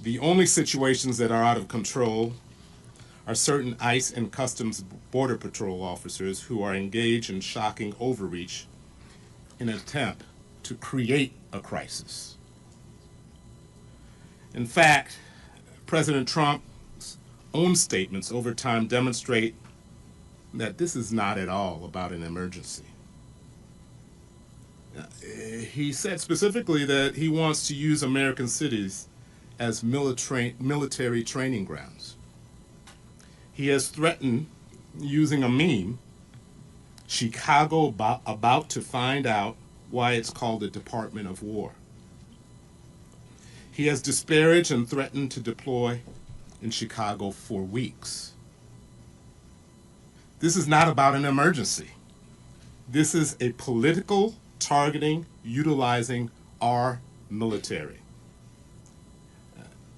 The only situations that are out of control are certain ICE and Customs Border Patrol officers who are engaged in shocking overreach in an attempt to create a crisis. In fact, President Trump's own statements over time demonstrate that this is not at all about an emergency. He said specifically that he wants to use American cities as military training grounds. He has threatened using a meme, Chicago about to find out why it's called the Department of War. He has disparaged and threatened to deploy in Chicago for weeks. This is not about an emergency. This is a political targeting, utilizing our military.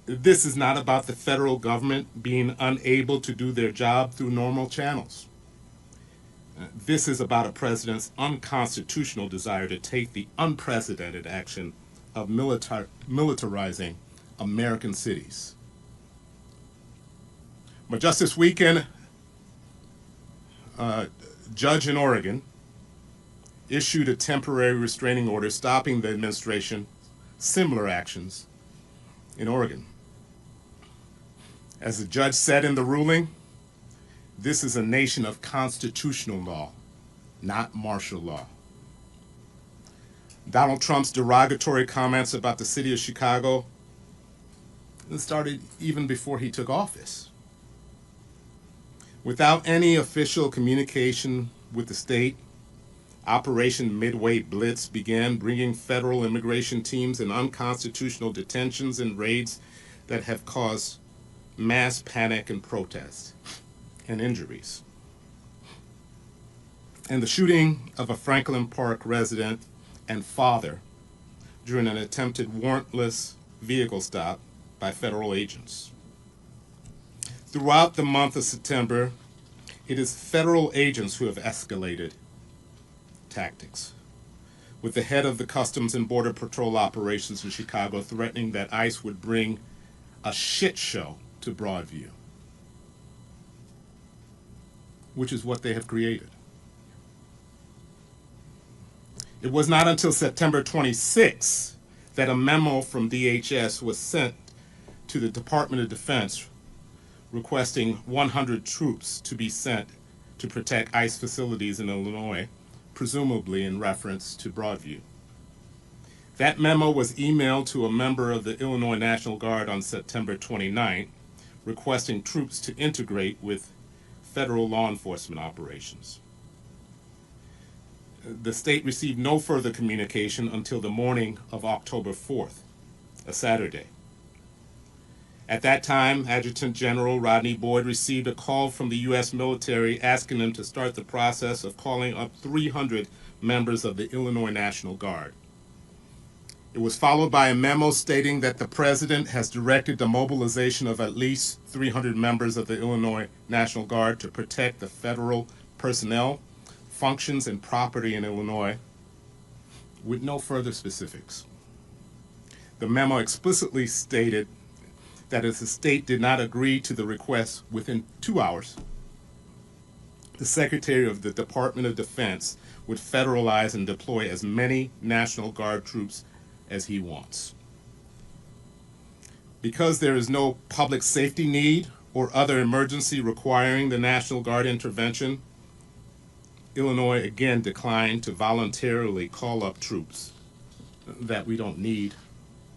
This is not about the federal government being unable to do their job through normal channels. This is about a president's unconstitutional desire to take the unprecedented action of militarizing American cities. But just this weekend, a judge in Oregon issued a temporary restraining order stopping the administration similar actions in Oregon. As the judge said in the ruling, this is a nation of constitutional law, not martial law. Donald Trump's derogatory comments about the city of Chicago started even before he took office. Without any official communication with the state, Operation Midway Blitz began bringing federal immigration teams in unconstitutional detentions and raids that have caused mass panic and protests and injuries. And the shooting of a Franklin Park resident and father during an attempted warrantless vehicle stop by federal agents. Throughout the month of September, it is federal agents who have escalated tactics, with the head of the Customs and Border Patrol operations in Chicago threatening that ICE would bring a shit show to Broadview, which is what they have created. It was not until September 26 that a memo from DHS was sent to the Department of Defense requesting 100 troops to be sent to protect ICE facilities in Illinois, presumably in reference to Broadview. That memo was emailed to a member of the Illinois National Guard on September 29, requesting troops to integrate with federal law enforcement operations. The state received no further communication until the morning of October 4th, a Saturday. At that time, Adjutant General Rodney Boyd received a call from the U.S. military asking them to start the process of calling up 300 members of the Illinois National Guard. It was followed by a memo stating that the president has directed the mobilization of at least 300 members of the Illinois National Guard to protect the federal personnel, functions, and property in Illinois, with no further specifics. The memo explicitly stated that if the state did not agree to the request within 2 hours, the Secretary of the Department of Defense would federalize and deploy as many National Guard troops as he wants. Because there is no public safety need or other emergency requiring the National Guard intervention, Illinois again declined to voluntarily call up troops that we don't need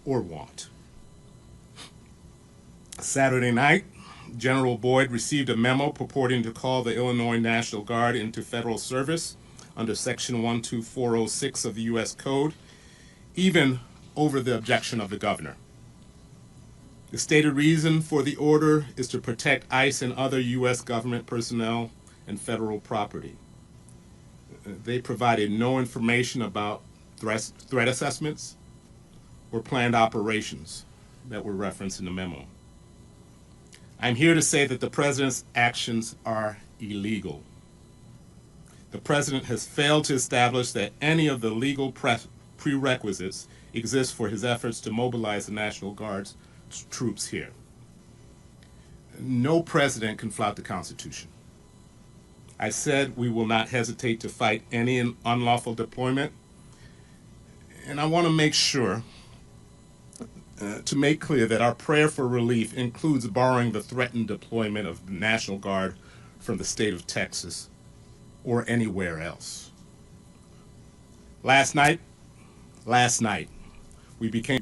or want. Saturday night, General Boyd received a memo purporting to call the Illinois National Guard into federal service under Section 12406 of the U.S. Code, even over the objection of the governor. The stated reason for the order is to protect ICE and other U.S. government personnel and federal property. They provided no information about threat assessments or planned operations that were referenced in the memo. I'm here to say that the president's actions are illegal. The president has failed to establish that any of the legal prerequisites exist for his efforts to mobilize the National Guard's troops here. No president can flout the Constitution. I said we will not hesitate to fight any unlawful deployment, and I want to make sure to make clear that our prayer for relief includes barring the threatened deployment of the National Guard from the state of Texas or anywhere else. Last night, we became